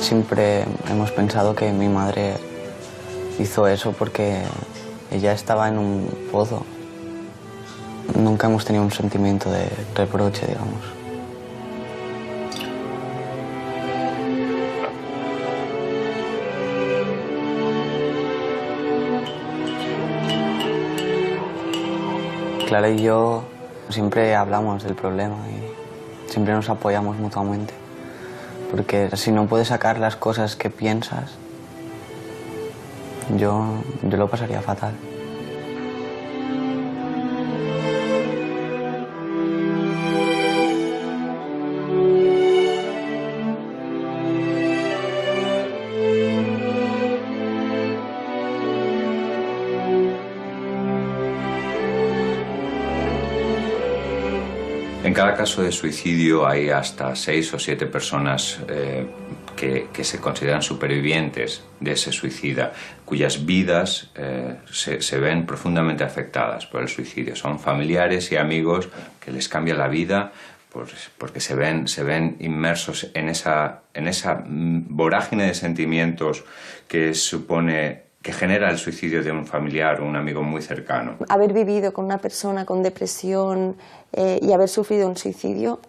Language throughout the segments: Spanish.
Siempre hemos pensado que mi madre hizo eso porque ella estaba en un pozo. Nunca hemos tenido un sentimiento de reproche, digamos. Clara y yo siempre hablamos del problema y siempre nos apoyamos mutuamente. Porque si no puedes sacar las cosas que piensas, yo lo pasaría fatal. En cada caso de suicidio hay hasta 6 o 7 personas que se consideran supervivientes de ese suicida, cuyas vidas se ven profundamente afectadas por el suicidio. Son familiares y amigos que les cambia la vida porque se ven inmersos en esa vorágine de sentimientos que genera el suicidio de un familiar o un amigo muy cercano. Haber vivido con una persona con depresión y haber sufrido un suicidio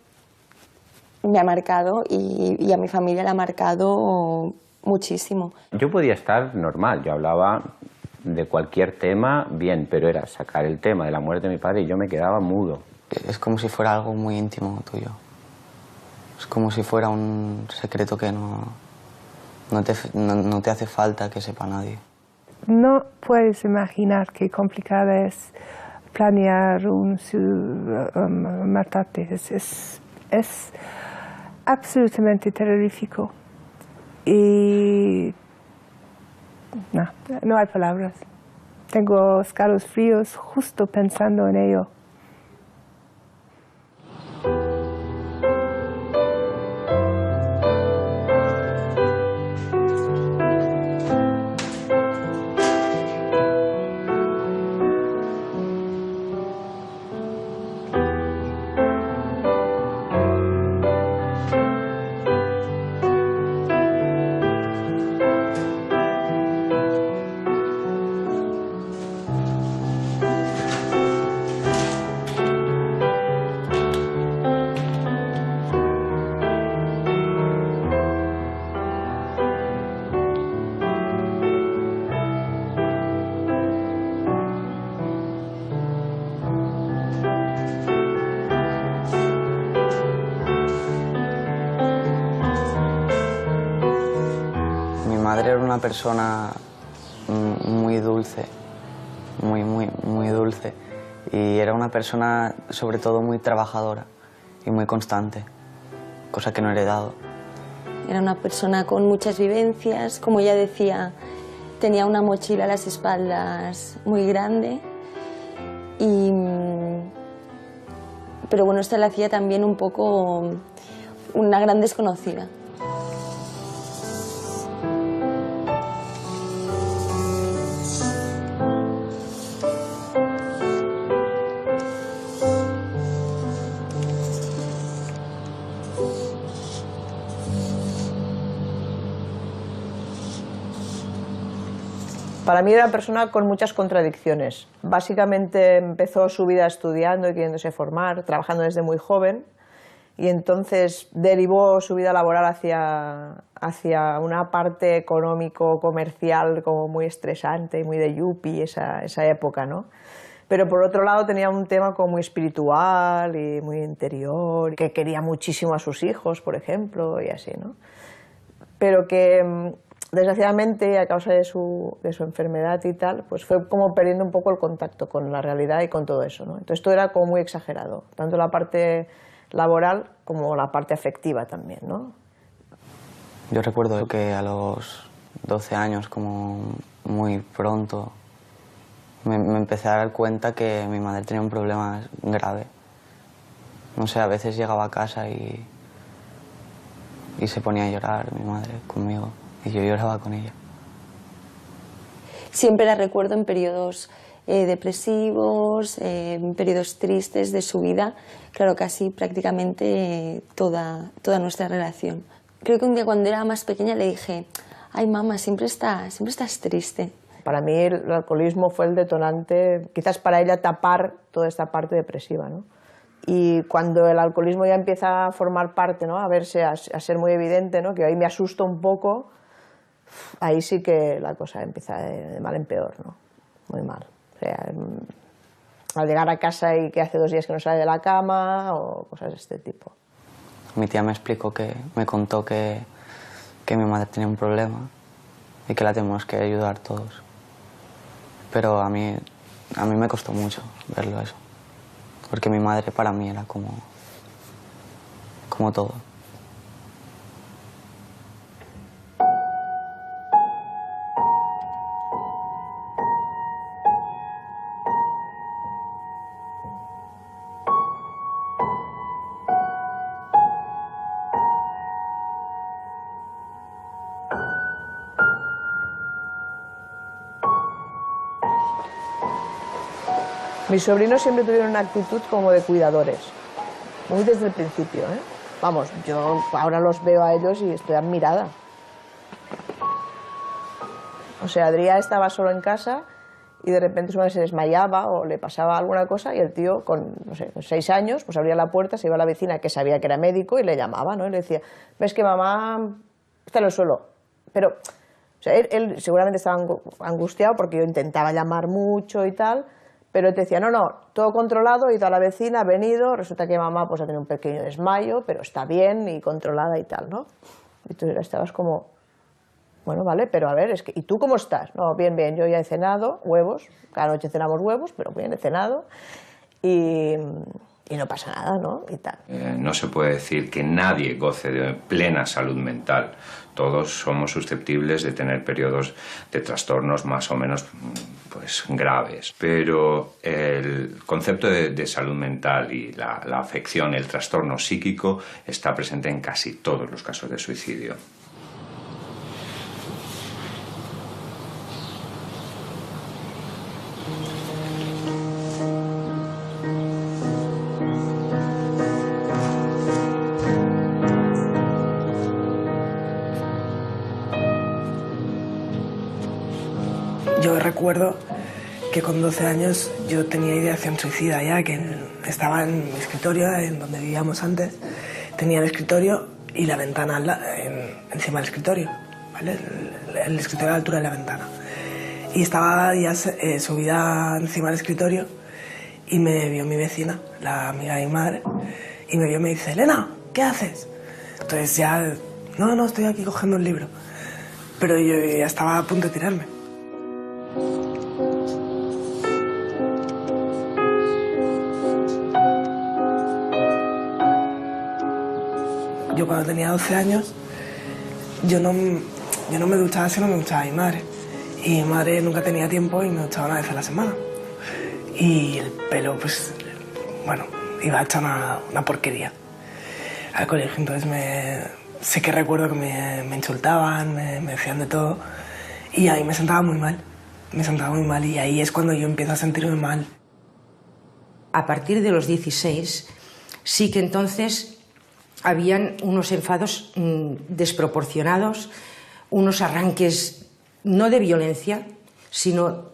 me ha marcado y a mi familia la ha marcado muchísimo. Yo podía estar normal, yo hablaba de cualquier tema bien, pero era sacar el tema de la muerte de mi padre y yo me quedaba mudo. Es como si fuera algo muy íntimo tuyo. Es como si fuera un secreto que no te hace falta que sepa nadie. No puedes imaginar qué complicado es planear matarte. Es absolutamente terrorífico. Y no hay palabras. Tengo escalofríos justo pensando en ello. Mi madre era una persona muy dulce, muy dulce. Y era una persona, sobre todo, muy trabajadora y muy constante, cosa que no he heredado. Era una persona con muchas vivencias, como ya decía, tenía una mochila a las espaldas muy grande. Pero bueno, esto la hacía también un poco una gran desconocida. Para mí era una persona con muchas contradicciones. Básicamente empezó su vida estudiando y queriéndose formar, trabajando desde muy joven, y entonces derivó su vida laboral hacia una parte económico-comercial como muy estresante y muy de yuppie esa época, ¿no? Pero por otro lado tenía un tema como muy espiritual y muy interior, que quería muchísimo a sus hijos, por ejemplo, y así, ¿no? Pero que desgraciadamente, a causa de su enfermedad y tal, pues fue como perdiendo un poco el contacto con la realidad y con todo eso, ¿no? Entonces todo era como muy exagerado, tanto la parte laboral como la parte afectiva también, ¿no? Yo recuerdo que a los 12 años, como muy pronto, me empecé a dar cuenta que mi madre tenía un problema grave. No sé, a veces llegaba a casa y se ponía a llorar mi madre conmigo. Y yo lloraba con ella. Siempre la recuerdo en periodos depresivos, en periodos tristes de su vida. Claro, casi prácticamente toda nuestra relación. Creo que un día cuando era más pequeña le dije, ay mamá, siempre estás triste. Para mí el alcoholismo fue el detonante, quizás para ella tapar toda esta parte depresiva, ¿no? Y cuando el alcoholismo ya empieza a formar parte, ¿no? A verse, a ser muy evidente, ¿no? Que ahí me asusta un poco, ahí sí que la cosa empieza de mal en peor, ¿no? Muy mal. O sea, al llegar a casa y que hace 2 días que no sale de la cama o cosas de este tipo. Mi tía me contó que mi madre tenía un problema y que la tenemos que ayudar todos. Pero a mí me costó mucho verlo eso, porque mi madre para mí era como todo. Mis sobrinos siempre tuvieron una actitud como de cuidadores, muy desde el principio, ¿eh? Vamos, yo ahora los veo a ellos y estoy admirada. O sea, Adrià estaba solo en casa y de repente su madre se desmayaba o le pasaba alguna cosa y el tío, con, no sé, 6 años, pues abría la puerta, se iba a la vecina que sabía que era médico y le llamaba, ¿no? Y le decía, ves que mamá está en el suelo. Pero, o sea, él seguramente estaba angustiado porque yo intentaba llamar mucho y tal, pero te decía, no, todo controlado, he ido a la vecina, ha venido, resulta que mamá pues ha tenido un pequeño desmayo, pero está bien y controlada y tal, ¿no? Y tú estabas como, bueno, vale, pero a ver, es que, ¿y tú cómo estás? No, bien, yo ya he cenado, huevos, cada noche cenamos huevos, pero bien, he cenado, y no pasa nada, ¿no? Y tal. No se puede decir que nadie goce de plena salud mental. Todos somos susceptibles de tener periodos de trastornos más o menos pues, graves. Pero el concepto de salud mental y la afección, el trastorno psíquico, está presente en casi todos los casos de suicidio. Yo recuerdo que con 12 años yo tenía ideación suicida ya, que estaba en mi escritorio, en donde vivíamos antes. Tenía el escritorio y la ventana encima del escritorio, ¿vale? El escritorio a la altura de la ventana. Y estaba ya subida encima del escritorio y me vio mi vecina, la amiga de mi madre, y me vio y me dice, Elena, ¿qué haces? Entonces ya, no, estoy aquí cogiendo un libro. Pero yo ya estaba a punto de tirarme. Yo cuando tenía 12 años, yo no me duchaba si no me duchaba mi madre. Y mi madre nunca tenía tiempo y me duchaba una vez a la semana. Y el pelo, pues, bueno, iba hecha una porquería al colegio. Entonces sé que recuerdo que me insultaban, me decían de todo. Y ahí me sentaba muy mal. Y ahí es cuando yo empiezo a sentirme mal. A partir de los 16, sí que entonces habían unos enfados desproporcionados, unos arranques no de violencia, sino,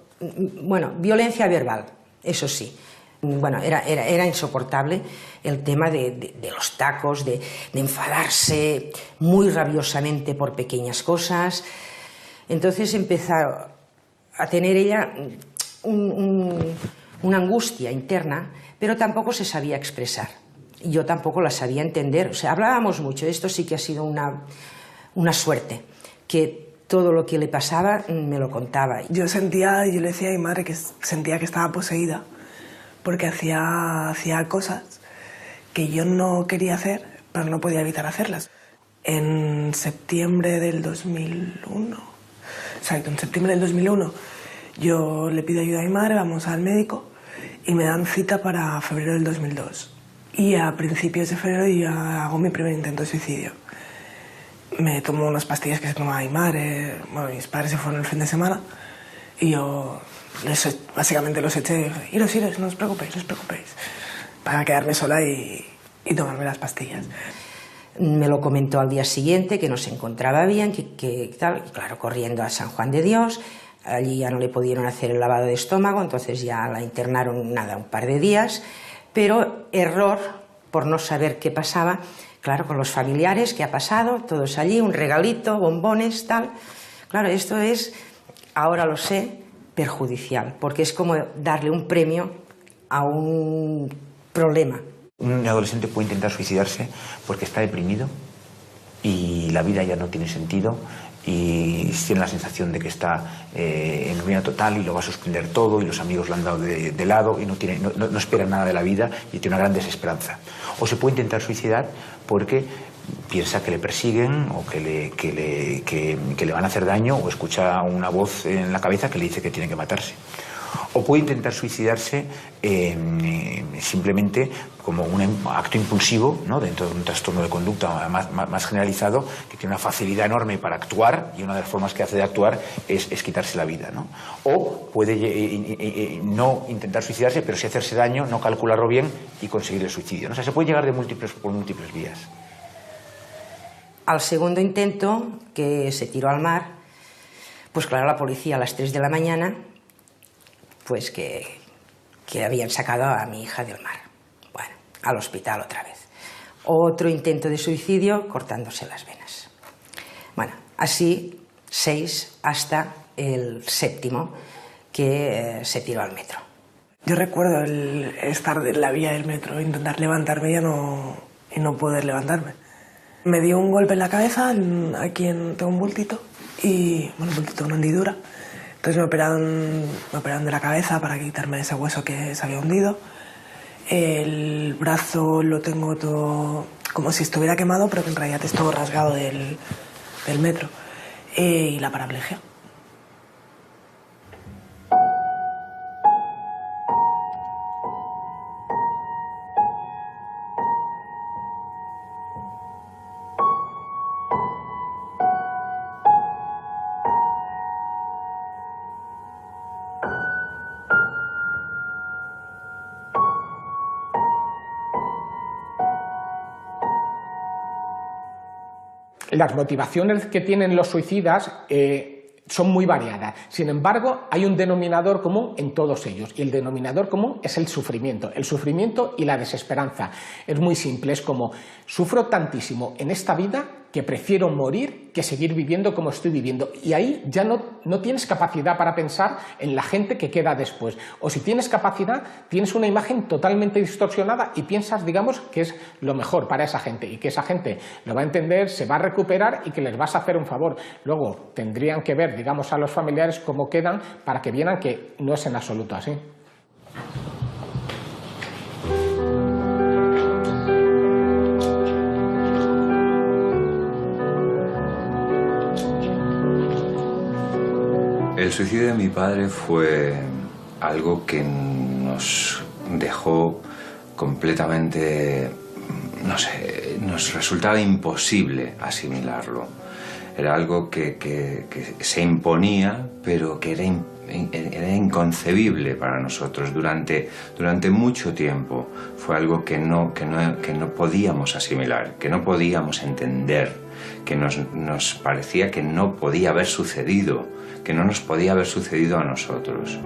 bueno, violencia verbal, eso sí. Bueno, era insoportable el tema de los tacos, de enfadarse muy rabiosamente por pequeñas cosas. Entonces empezó a tener ella una angustia interna, pero tampoco se sabía expresar. Yo tampoco la sabía entender. O sea, hablábamos mucho. Esto sí que ha sido una suerte, que todo lo que le pasaba me lo contaba. Yo le decía a mi madre que sentía que estaba poseída, porque hacía cosas que yo no quería hacer, pero no podía evitar hacerlas. En septiembre del 2001, yo le pido ayuda a mi madre, vamos al médico y me dan cita para febrero del 2002. Y a principios de febrero ya hago mi primer intento de suicidio. Me tomo unas pastillas que se tomaba mi madre, bueno, mis padres se fueron el fin de semana y yo básicamente los eché y dije, iros, no os preocupéis, para quedarme sola y tomarme las pastillas. Me lo comentó al día siguiente, que no se encontraba bien, que tal, y claro, corriendo a San Juan de Dios. Allí ya no le pudieron hacer el lavado de estómago, entonces ya la internaron un par de días, pero error por no saber qué pasaba, claro, con los familiares, qué ha pasado, todos allí, un regalito, bombones, tal. Claro, esto es, ahora lo sé, perjudicial, porque es como darle un premio a un problema. Un adolescente puede intentar suicidarse porque está deprimido y la vida ya no tiene sentido y tiene la sensación de que está en ruina total y lo va a suspender todo y los amigos lo han dado de lado y no espera nada de la vida y tiene una gran desesperanza. O se puede intentar suicidar porque piensa que le persiguen o que le van a hacer daño o escucha una voz en la cabeza que le dice que tiene que matarse. O puede intentar suicidarse simplemente como un acto impulsivo, ¿no?, dentro de un trastorno de conducta más generalizado, que tiene una facilidad enorme para actuar y una de las formas que hace de actuar es quitarse la vida, ¿no? O puede no intentar suicidarse, pero sí hacerse daño, no calcularlo bien y conseguir el suicidio, ¿no? O sea, se puede llegar por múltiples vías. Al segundo intento, que se tiró al mar, pues claro, la policía a las 3 de la mañana, pues que habían sacado a mi hija del mar. Bueno, al hospital otra vez. Otro intento de suicidio cortándose las venas. Bueno, así 6 hasta el 7º que se tiró al metro. Yo recuerdo el estar en la vía del metro, intentar levantarme y no poder levantarme. Me dio un golpe en la cabeza, aquí tengo un bultito, y bueno, un bultito, una hendidura. Entonces me operaron de la cabeza para quitarme ese hueso que se había hundido. El brazo lo tengo todo como si estuviera quemado, pero que en realidad es todo rasgado del metro. Y la paraplegia. Las motivaciones que tienen los suicidas son muy variadas. Sin embargo, hay un denominador común en todos ellos, y el denominador común es el sufrimiento y la desesperanza. Es muy simple, es como: sufro tantísimo en esta vida que prefiero morir que seguir viviendo como estoy viviendo. Y ahí ya no tienes capacidad para pensar en la gente que queda después. O si tienes capacidad, tienes una imagen totalmente distorsionada y piensas, digamos, que es lo mejor para esa gente y que esa gente lo va a entender, se va a recuperar y que les vas a hacer un favor. Luego tendrían que ver, digamos, a los familiares cómo quedan para que vieran que no es en absoluto así. El suicidio de mi padre fue algo que nos dejó completamente, no sé, nos resultaba imposible asimilarlo. Era algo que se imponía, pero que era inconcebible para nosotros. Durante mucho tiempo fue algo que no podíamos asimilar, que no podíamos entender, que nos parecía que no podía haber sucedido, que no nos podía haber sucedido a nosotros.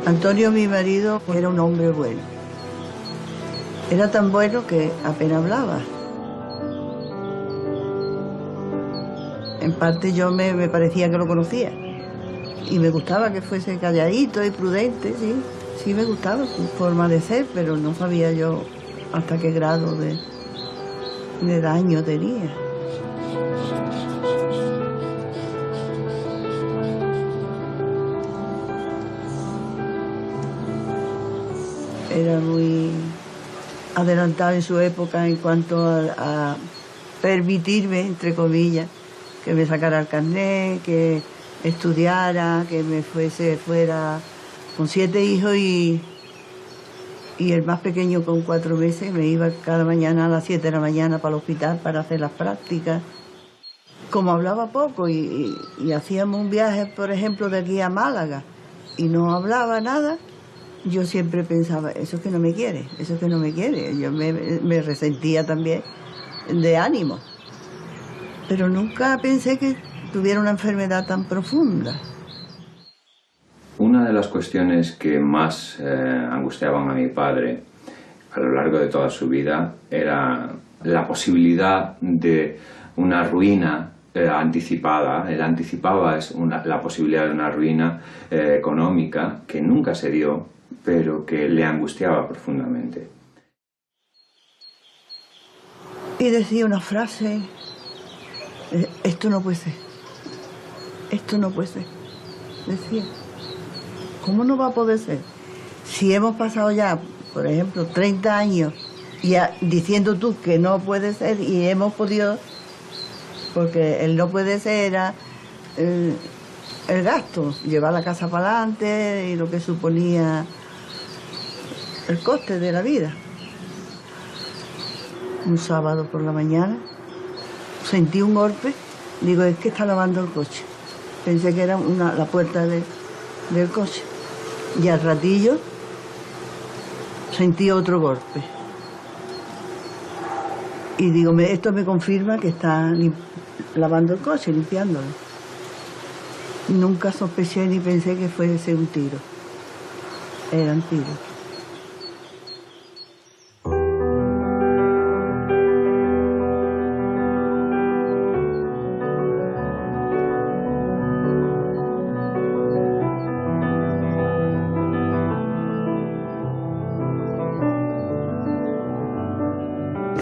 Antonio, mi marido, era un hombre bueno. Era tan bueno que apenas hablaba. En parte yo me parecía que lo conocía y me gustaba que fuese calladito y prudente, sí me gustaba su forma de ser, pero no sabía yo hasta qué grado de daño tenía. Era muy adelantado en su época en cuanto a permitirme, entre comillas, que me sacara el carnet, que estudiara, que me fuera con 7 hijos y Y el más pequeño con 4 meses me iba cada mañana a las 7 de la mañana para el hospital para hacer las prácticas. Como hablaba poco y hacíamos un viaje, por ejemplo, de aquí a Málaga y no hablaba nada, yo siempre pensaba, eso es que no me quiere, eso es que no me quiere. Yo me resentía también de ánimo. Pero nunca pensé que tuviera una enfermedad tan profunda. Una de las cuestiones que más angustiaban a mi padre a lo largo de toda su vida era la posibilidad de una ruina anticipada. Él anticipaba la posibilidad de una ruina económica que nunca se dio, pero que le angustiaba profundamente. Y decía una frase, esto no puede ser, esto no puede ser, decía. ¿Cómo no va a poder ser? Si hemos pasado ya, por ejemplo, 30 años ya diciendo tú que no puede ser y hemos podido, porque el no puede ser era el gasto, llevar la casa para adelante y lo que suponía el coste de la vida. Un sábado por la mañana sentí un golpe, digo, es que está lavando el coche. Pensé que era la puerta del coche. Y al ratillo sentí otro golpe. Y digo, esto me confirma que está lavando el coche, limpiándolo. Nunca sospeché ni pensé que fuese un tiro. Eran tiros.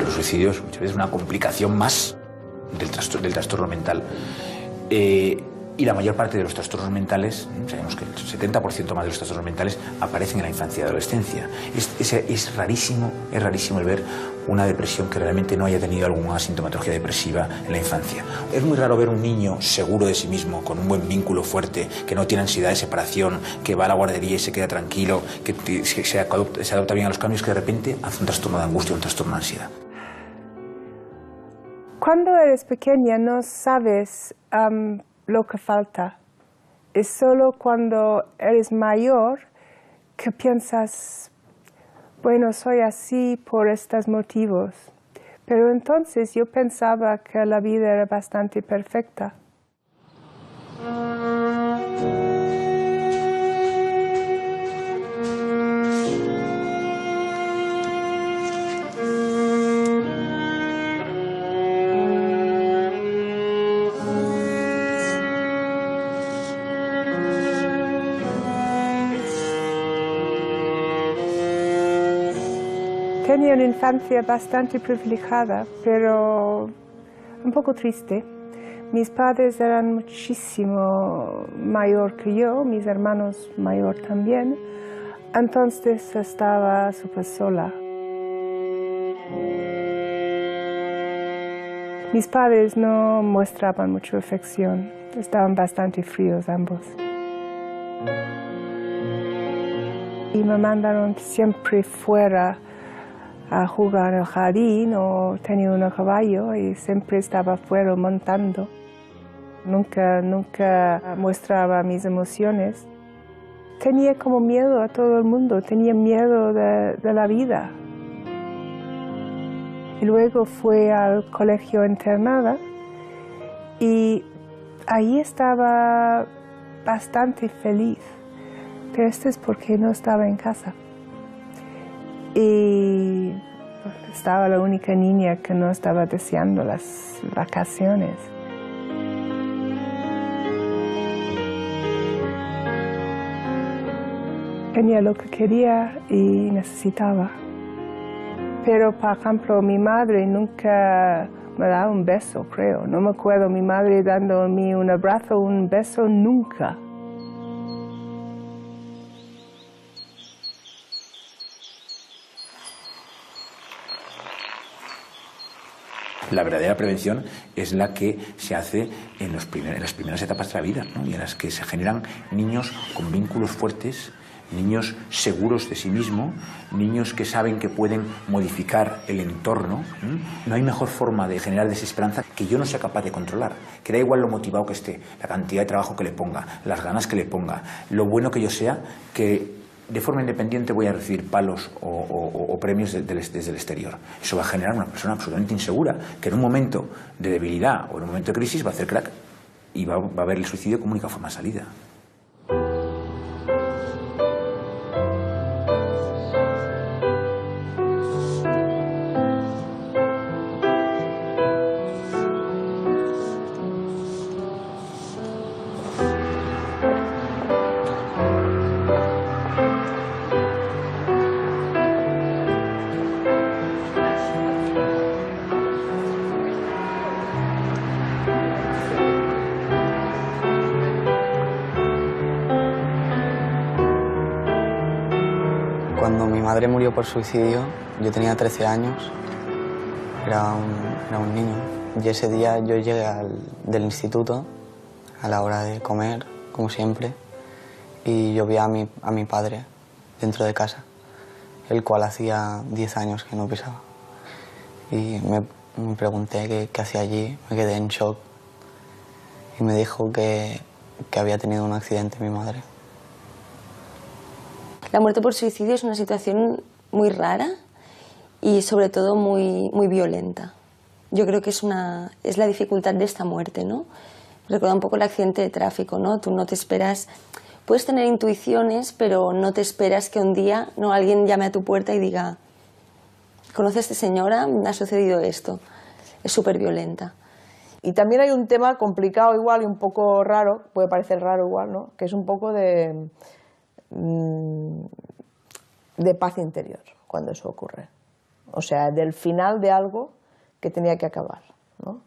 Los suicidios muchas veces es una complicación más del trastorno mental. Y la mayor parte de los trastornos mentales, sabemos que el 70% más de los trastornos mentales aparecen en la infancia y adolescencia. Es rarísimo el ver una depresión que realmente no haya tenido alguna sintomatología depresiva en la infancia. Es muy raro ver un niño seguro de sí mismo, con un buen vínculo fuerte, que no tiene ansiedad de separación, que va a la guardería y se queda tranquilo, que se adapta bien a los cambios, que de repente hace un trastorno de angustia, un trastorno de ansiedad. Cuando eres pequeña no sabes lo que falta. Es solo cuando eres mayor que piensas, bueno, soy así por estos motivos. Pero entonces yo pensaba que la vida era bastante perfecta. Tenía una infancia bastante privilegiada, pero un poco triste. Mis padres eran muchísimo mayor que yo, mis hermanos mayor también, entonces estaba súper sola. Mis padres no mostraban mucha afección, estaban bastante fríos ambos. Y me mandaron siempre fuera a jugar al jardín, o tenía un caballo y siempre estaba fuera montando. Nunca mostraba mis emociones. Tenía como miedo a todo el mundo, tenía miedo de la vida. Y luego fui al colegio internada y ahí estaba bastante feliz, pero esto es porque no estaba en casa. Y estaba la única niña que no estaba deseando las vacaciones. Tenía lo que quería y necesitaba. Pero, por ejemplo, mi madre nunca me daba un beso, creo. No me acuerdo mi madre dándome un abrazo, un beso, nunca. La verdadera prevención es la que se hace en las primeras etapas de la vida, ¿no? Y en las que se generan niños con vínculos fuertes niños seguros de sí mismos, niños que saben que pueden modificar el entorno. No hay mejor forma de generar desesperanza que yo no sea capaz de controlar, que da igual lo motivado que esté, la cantidad de trabajo que le ponga, las ganas que le ponga, lo bueno que yo sea, que de forma independiente voy a recibir palos o premios desde el exterior. Eso va a generar una persona absolutamente insegura, que en un momento de debilidad o en un momento de crisis va a hacer crack y va a ver el suicidio como única forma de salida. Cuando mi madre murió por suicidio, yo tenía 13 años, era un niño. Y ese día yo llegué del instituto a la hora de comer, como siempre, y yo vi a mi padre dentro de casa, el cual hacía 10 años que no pisaba. Y me pregunté qué hacía allí, me quedé en shock y me dijo que había tenido un accidente mi madre. La muerte por suicidio es una situación muy rara y sobre todo muy, muy violenta. Yo creo que es la dificultad de esta muerte, ¿no? Recuerda un poco el accidente de tráfico, ¿no? Tú no te esperas, puedes tener intuiciones, pero no te esperas que un día alguien llame a tu puerta y diga: ¿conoce a esta señora? Me ha sucedido esto. Es súper violenta. Y también hay un tema complicado igual y un poco raro, puede parecer raro igual, ¿no? Que es un poco de paz interior cuando eso ocurre. O sea, del final de algo que tenía que acabar, ¿no?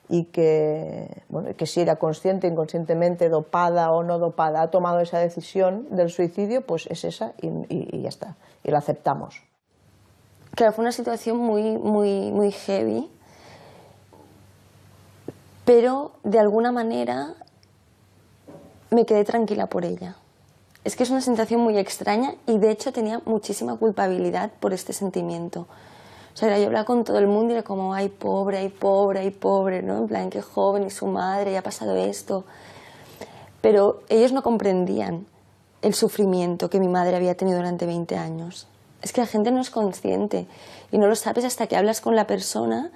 Y que, bueno, que si era consciente, inconscientemente, dopada o no dopada, ha tomado esa decisión del suicidio, pues es esa y ya está, y la aceptamos. Claro, fue una situación muy, muy, muy heavy, pero de alguna manera me quedé tranquila por ella. Es que es una sensación muy extraña y de hecho tenía muchísima culpabilidad por este sentimiento. O sea, yo hablaba con todo el mundo y era como: ay, pobre, ay, pobre, ay, pobre, ¿no? En plan, qué joven y su madre, ya ha pasado esto. Pero ellos no comprendían el sufrimiento que mi madre había tenido durante 20 años. Es que la gente no es consciente y no lo sabes hasta que hablas con la persona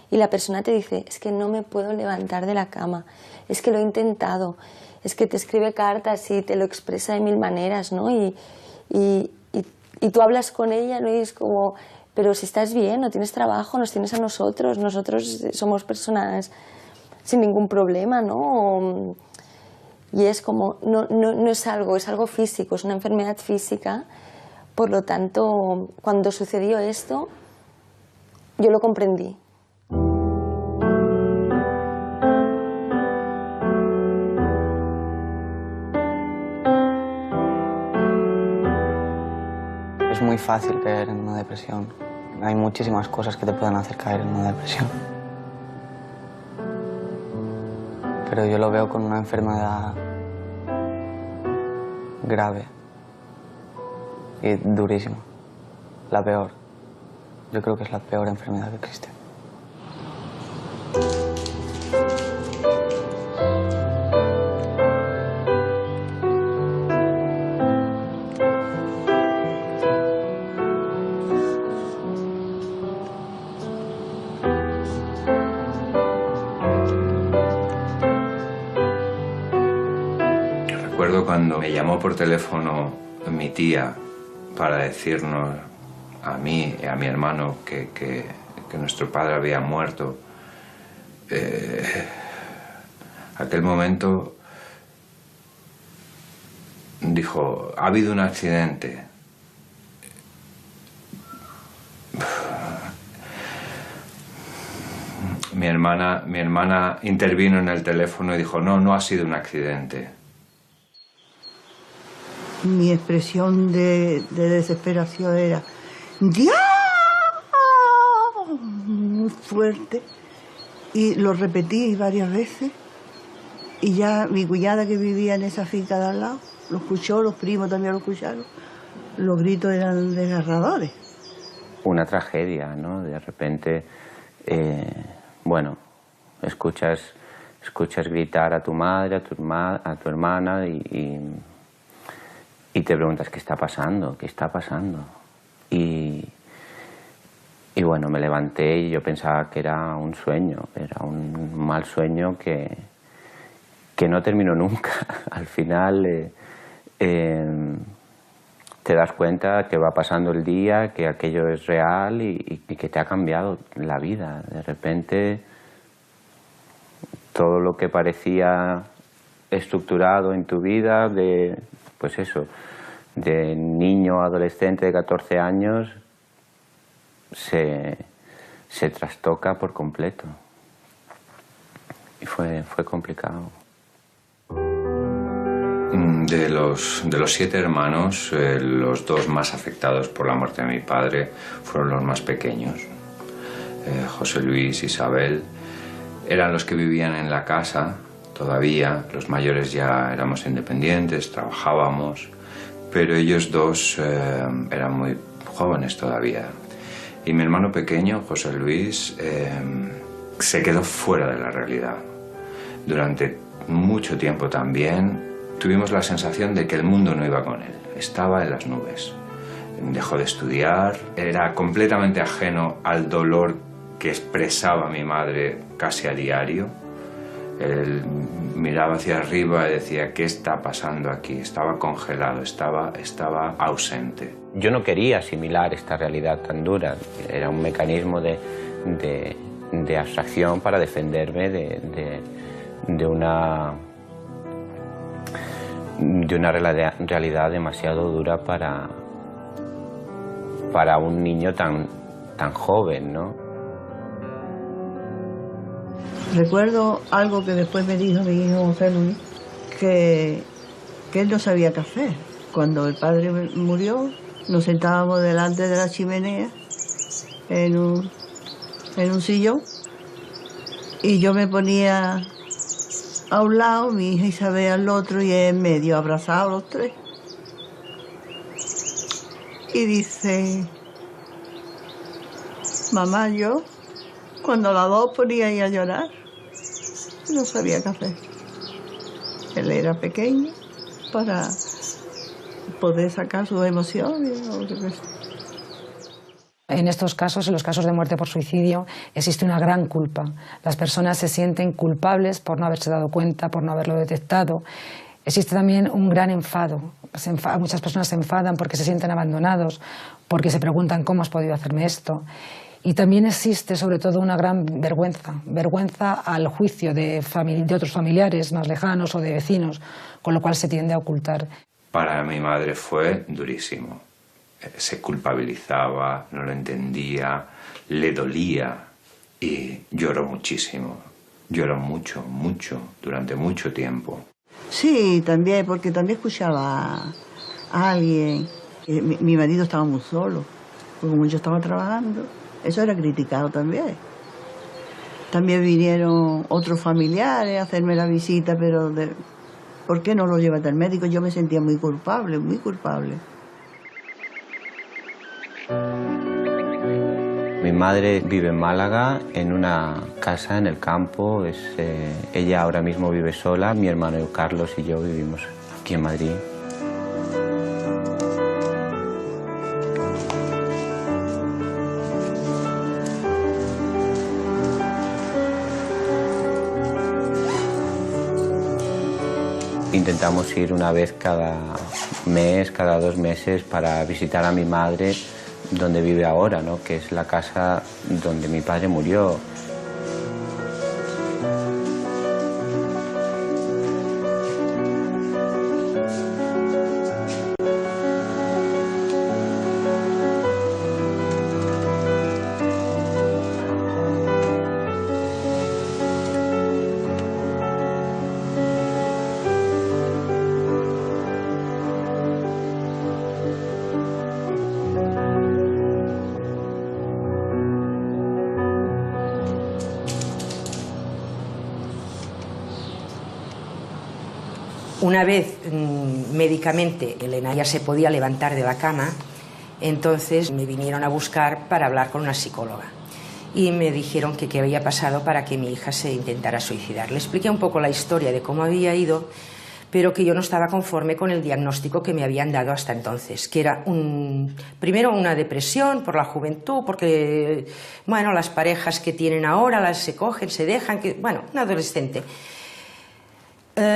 y la persona te dice: es que no me puedo levantar de la cama, es que lo he intentado, es que te escribe cartas y te lo expresa de mil maneras, ¿no? Y tú hablas con ella, ¿no? Y es como: pero si estás bien, no tienes trabajo, nos tienes a nosotros somos personas sin ningún problema, ¿no? Y es como, no es algo físico, es una enfermedad física. Por lo tanto, cuando sucedió esto, yo lo comprendí. Es muy fácil caer en una depresión. Hay muchísimas cosas que te pueden hacer caer en una depresión. Pero yo lo veo con una enfermedad grave y durísima. La peor. Yo creo que es la peor enfermedad que existe. Recuerdo cuando me llamó por teléfono mi tía para decirnos a mí y a mi hermano que nuestro padre había muerto. Aquel momento dijo: ha habido un accidente. Mi hermana intervino en el teléfono y dijo: no ha sido un accidente. Mi expresión de desesperación era: ¡Dios! Muy fuerte. Y lo repetí varias veces. Y ya mi cuñada, que vivía en esa finca de al lado, lo escuchó, los primos también lo escucharon. Los gritos eran desgarradores. Una tragedia, ¿no? De repente, bueno, escuchas gritar a tu madre, a tu hermana y te preguntas qué está pasando, qué está pasando. Y bueno, me levanté y yo pensaba que era un sueño, era un mal sueño que no terminó nunca. Al final te das cuenta que va pasando el día, que aquello es real y que te ha cambiado la vida. De repente, todo lo que parecía estructurado en tu vida, pues eso, de niño, adolescente de 14 años, se trastoca por completo. Y fue complicado. De los 7 hermanos, los 2 más afectados por la muerte de mi padre fueron los más pequeños. José Luis, Isabel, eran los que vivían en la casa todavía. Los mayores ya éramos independientes, trabajábamos, pero ellos 2 eran muy jóvenes todavía. Y mi hermano pequeño, José Luis, se quedó fuera de la realidad. Durante mucho tiempo también tuvimos la sensación de que el mundo no iba con él, estaba en las nubes. Dejó de estudiar, era completamente ajeno al dolor que expresaba mi madre casi a diario. Él miraba hacia arriba y decía, ¿qué está pasando aquí? Estaba congelado, estaba ausente. Yo no quería asimilar esta realidad tan dura, era un mecanismo de abstracción para defenderme de una realidad demasiado dura para un niño tan joven, ¿no? Recuerdo algo que después me dijo mi hijo José Luis, que él no sabía qué hacer. Cuando el padre murió, nos sentábamos delante de la chimenea en un sillón y yo me ponía a un lado, mi hija Isabel al otro y en medio, abrazados los 3. Y dice, mamá, yo, cuando las 2 ponía ahí a llorar, no sabía qué hacer. Él era pequeño para poder sacar sus emociones o yo qué sé. En estos casos, en los casos de muerte por suicidio, existe una gran culpa. Las personas se sienten culpables por no haberse dado cuenta, por no haberlo detectado. Existe también un gran enfado. Muchas personas se enfadan porque se sienten abandonados, porque se preguntan cómo has podido hacerme esto. Y también existe sobre todo una gran vergüenza al juicio de otros familiares más lejanos o de vecinos, con lo cual se tiende a ocultar. Para mi madre fue durísimo. Se culpabilizaba, no lo entendía, le dolía y lloró muchísimo. Lloró mucho, durante mucho tiempo. Sí, también, porque también escuchaba a alguien. Mi marido estaba muy solo, porque como yo estaba trabajando, eso era criticado también. También vinieron otros familiares a hacerme la visita, pero ¿por qué no lo llevaste al médico? Yo me sentía muy culpable, muy culpable. Mi madre vive en Málaga, en una casa en el campo. Ella ahora mismo vive sola, mi hermano Carlos y yo vivimos aquí en Madrid. Intentamos ir una vez cada mes, cada 2 meses para visitar a mi madre donde vive ahora, ¿no? Que es la casa donde mi padre murió. Una vez médicamente Elena ya se podía levantar de la cama, entonces me vinieron a buscar para hablar con una psicóloga. Y me dijeron que qué había pasado para que mi hija se intentara suicidar. Le expliqué un poco la historia de cómo había ido, pero que yo no estaba conforme con el diagnóstico que me habían dado hasta entonces, que era primero una depresión por la juventud, porque bueno, las parejas que tienen ahora las se cogen, se dejan, bueno, un adolescente.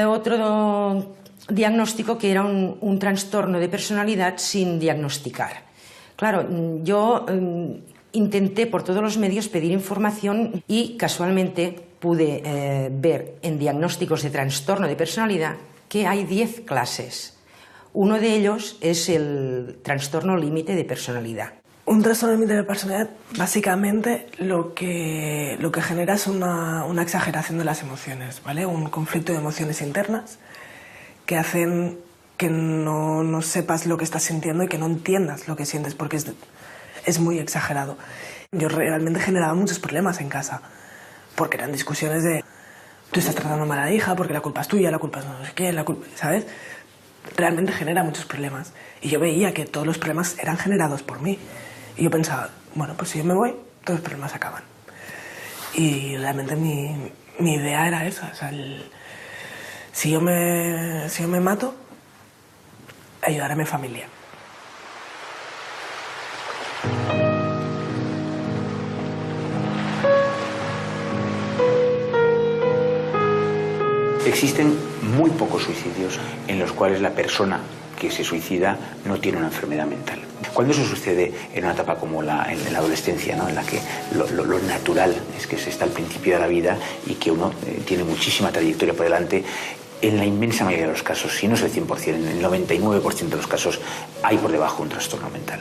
Otro diagnóstico que era un trastorno de personalidad sin diagnosticar. Claro, yo intenté por todos los medios pedir información y casualmente pude ver en diagnósticos de trastorno de personalidad que hay 10 clases. Uno de ellos es el trastorno límite de personalidad. Un trastorno límite de personalidad, básicamente, lo que genera es una exageración de las emociones, ¿vale? Un conflicto de emociones internas que hacen que no sepas lo que estás sintiendo y que no entiendas lo que sientes, porque es muy exagerado. Yo realmente generaba muchos problemas en casa, porque eran discusiones de tú estás tratando mal a la hija porque la culpa es tuya, la culpa es no sé qué, la culpa, ¿sabes? Realmente genera muchos problemas. Y yo veía que todos los problemas eran generados por mí. Y yo pensaba, bueno, pues si yo me voy, todos los problemas acaban. Y realmente mi idea era esa. O sea, si yo me mato, ayudar a mi familia. Existen muy pocos suicidios en los cuales la persona que se suicida no tiene una enfermedad mental. Cuando eso sucede en una etapa como en la adolescencia, ¿no? En la que lo natural es que se está al principio de la vida y que uno tiene muchísima trayectoria por delante, en la inmensa mayoría de los casos, si no es el 100%, en el 99% de los casos, hay por debajo un trastorno mental.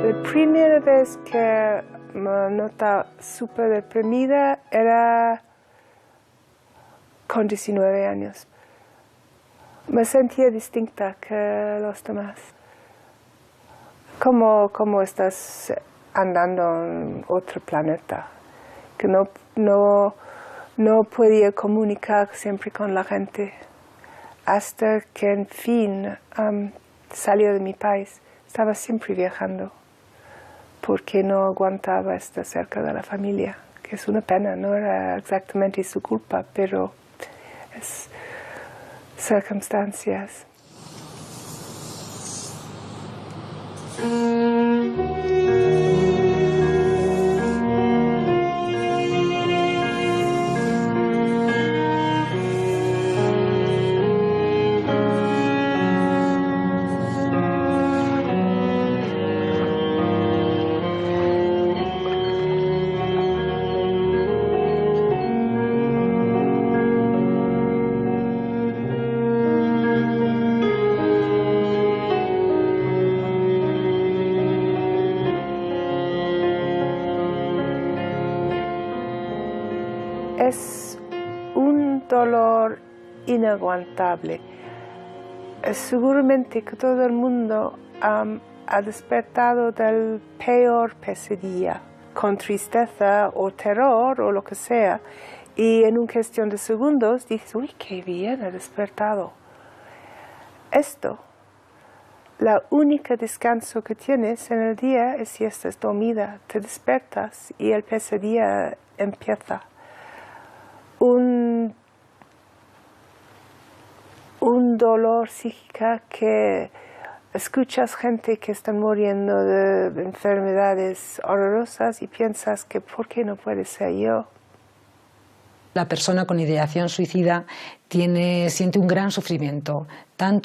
La primera vez que me notaba súper deprimida era con 19 años. Me sentía distinta que los demás. Como estás andando en otro planeta, que no podía comunicar siempre con la gente, hasta que en fin salí de mi país. Estaba siempre viajando, porque no aguantaba estar cerca de la familia, que es una pena, no era exactamente su culpa, pero es circunstancias. Es un dolor inaguantable. Seguramente que todo el mundo ha despertado del peor pesadilla, con tristeza o terror o lo que sea, y en una cuestión de segundos dices, uy, qué bien, he despertado. Esto, la única descanso que tienes en el día es si estás dormida, te despiertas y el pesadilla empieza. Un dolor psíquico que escuchas gente que está muriendo de enfermedades horrorosas y piensas que ¿por qué no puede ser yo? La persona con ideación suicida siente un gran sufrimiento,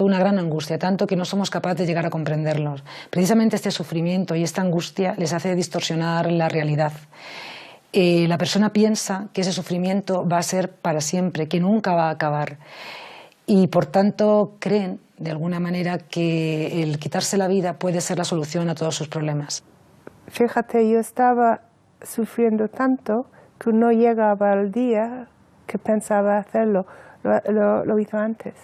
una gran angustia, tanto que no somos capaces de llegar a comprenderlos. Precisamente este sufrimiento y esta angustia les hace distorsionar la realidad. La persona piensa que ese sufrimiento va a ser para siempre, que nunca va a acabar. Y por tanto creen, de alguna manera, que el quitarse la vida puede ser la solución a todos sus problemas. Fíjate, yo estaba sufriendo tanto que no llegaba al día que pensaba hacerlo. Lo hizo antes.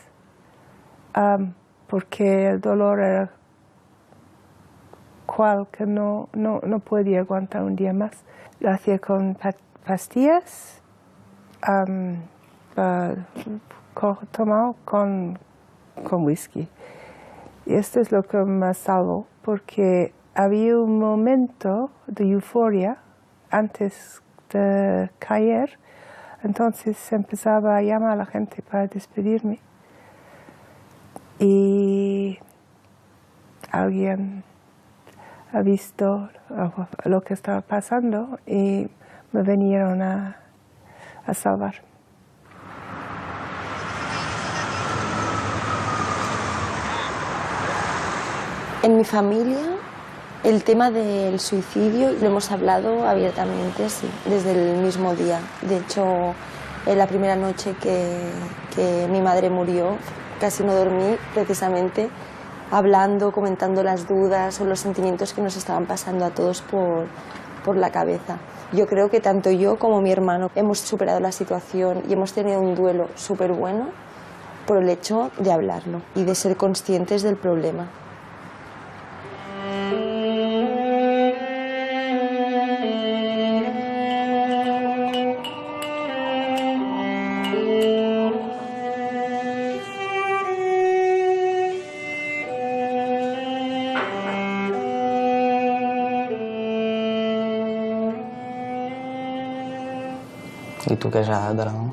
Porque el dolor era cual que no podía aguantar un día más. Lo hacía con pastillas, tomado con whisky. Y esto es lo que me salvó, porque había un momento de euforia antes de caer, entonces empezaba a llamar a la gente para despedirme. Y alguien ha visto lo que estaba pasando y me vinieron a salvar. En mi familia, el tema del suicidio lo hemos hablado abiertamente, sí, desde el mismo día. De hecho, en la primera noche que mi madre murió, casi no dormí, precisamente hablando, comentando las dudas o los sentimientos que nos estaban pasando a todos por la cabeza. Yo creo que tanto yo como mi hermano hemos superado la situación y hemos tenido un duelo súper bueno por el hecho de hablarlo y de ser conscientes del problema. I tu què has agradat de l'amor?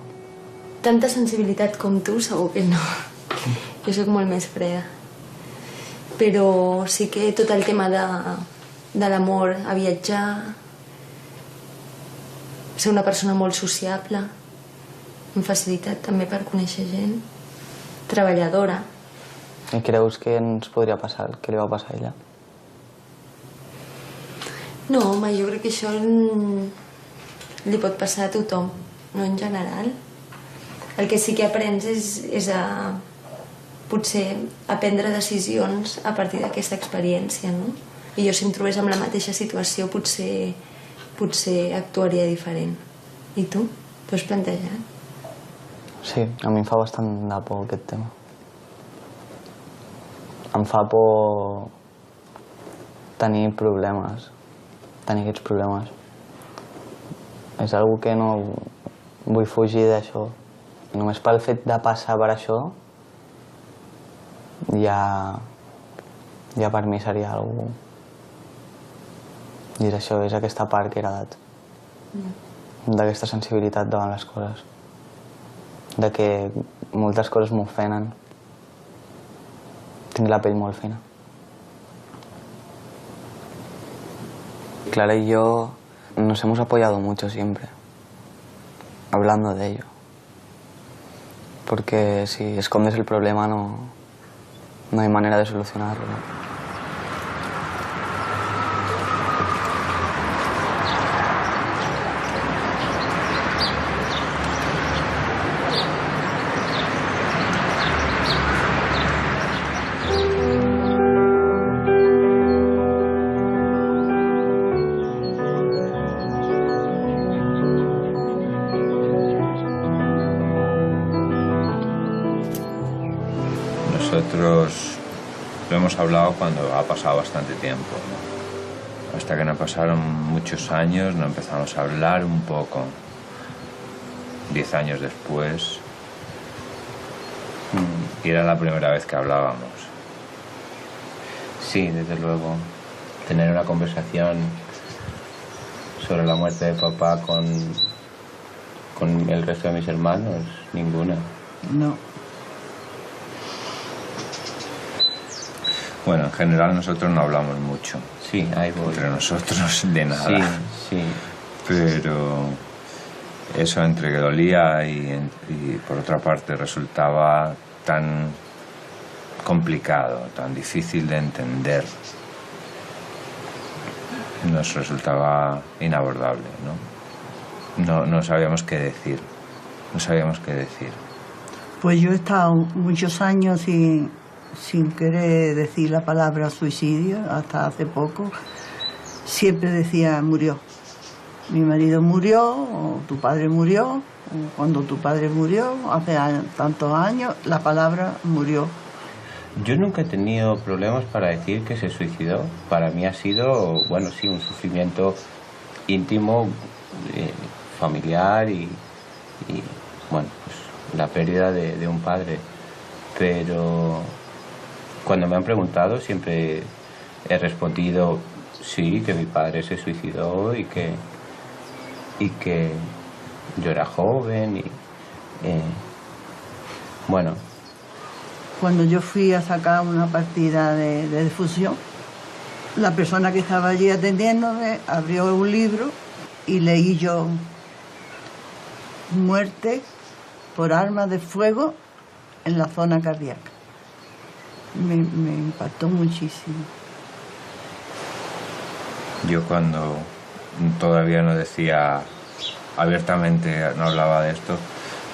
Tanta sensibilitat com tu segur que no. Jo soc molt més freda. Però sí que tot el tema de l'amor, a viatjar, ser una persona molt sociable, amb facilitat també per conèixer gent, treballadora. I creus que ens podria passar el que li va passar a ella? No, home, jo crec que això li pot passar a tothom, no en general. El que sí que aprens és a potser a prendre decisions a partir d'aquesta experiència, no? I jo si em trobés en la mateixa situació potser actuaria diferent. I tu? T'ho has plantejat? Sí, a mi em fa bastant de por aquest tema. Em fa por tenir problemes, tenir aquests problemes. És una que no vull fugir d'això. Només pel fet de passar per això ja per mi seria algú. I és això, és aquesta part que he heredat. D'aquesta sensibilitat davant les coses. De que moltes coses m'ofenen. Tinc la pell molt fina. Clara y yo nos hemos apoyado mucho siempre, hablando de ello. Porque si escondes el problema no hay manera de solucionarlo, ¿no? Nosotros lo hemos hablado cuando ha pasado bastante tiempo, ¿no? Hasta que no pasaron muchos años, no empezamos a hablar un poco. 10 años después, y era la primera vez que hablábamos. Sí, desde luego. Tener una conversación sobre la muerte de papá con el resto de mis hermanos, ninguna. No. Bueno, en general nosotros no hablamos mucho. Sí, ahí voy. Entre nosotros de nada. Sí, sí. Pero eso entre que dolía y por otra parte resultaba tan complicado, tan difícil de entender, nos resultaba inabordable, ¿no? No sabíamos qué decir, no sabíamos qué decir. Pues yo he estado muchos años sin querer decir la palabra suicidio, hasta hace poco. Siempre decía murió. Mi marido murió, o tu padre murió, o cuando tu padre murió, hace tantos años, la palabra murió. Yo nunca he tenido problemas para decir que se suicidó. Para mí ha sido, bueno, sí, un sufrimiento íntimo, familiar y bueno, pues la pérdida de un padre. Pero cuando me han preguntado siempre he respondido sí, que mi padre se suicidó y que yo era joven y bueno. Cuando yo fui a sacar una partida de difusión, la persona que estaba allí atendiéndome abrió un libro y leí yo muerte por arma de fuego en la zona cardíaca. Me impactó muchísimo. Yo cuando todavía no decía abiertamente, no hablaba de esto,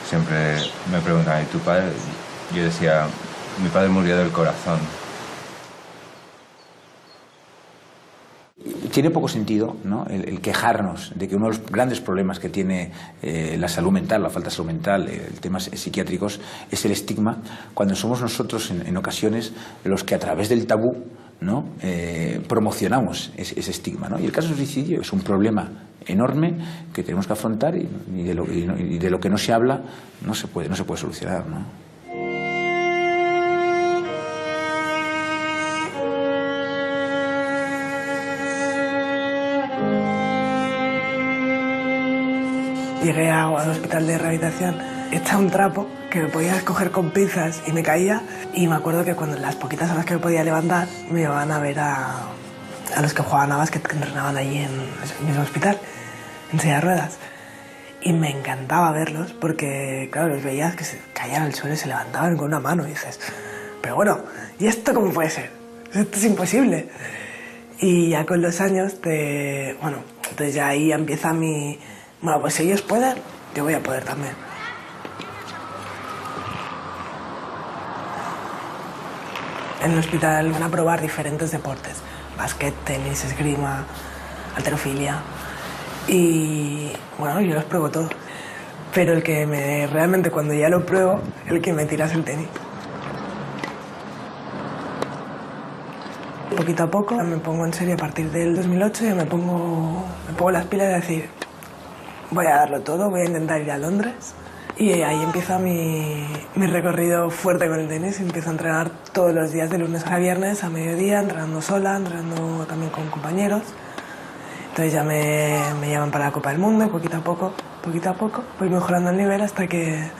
siempre me preguntaban, ¿y tu padre? Yo decía, mi padre murió del corazón. Tiene poco sentido, ¿no?, el quejarnos de que uno de los grandes problemas que tiene la salud mental, la falta de salud mental, temas psiquiátricos, es el estigma, cuando somos nosotros en ocasiones los que a través del tabú, ¿no?, promocionamos ese estigma, ¿no? Y el caso del suicidio es un problema enorme que tenemos que afrontar y de lo que no se habla no se puede solucionar, ¿no? Llegué al hospital de rehabilitación hecha un trapo que me podía coger con pinzas y me caía, y me acuerdo que cuando las poquitas horas que me podía levantar me iban a ver a los que jugaban a básquet, que entrenaban allí en el mismo hospital, en silla de ruedas, y me encantaba verlos porque, claro, los veías que se caían al suelo y se levantaban con una mano y dices, pero bueno, ¿y esto cómo puede ser? Esto es imposible. Y ya con los años, bueno, entonces ya ahí empieza mi... Bueno, pues si ellos pueden, yo voy a poder también. En el hospital van a probar diferentes deportes. Básquet, tenis, esgrima, halterofilia. Y bueno, yo los pruebo todos. Pero el que realmente cuando ya lo pruebo, el que me tira es el tenis. Poquito a poco me pongo en serio a partir del 2008, ya me pongo las pilas de decir, voy a darlo todo, voy a intentar ir a Londres. Y ahí empieza mi recorrido fuerte con el tenis. Empiezo a entrenar todos los días de lunes a viernes a mediodía, entrenando sola, entrenando también con compañeros. Entonces ya me llaman para la Copa del Mundo y poquito a poco voy mejorando el nivel hasta que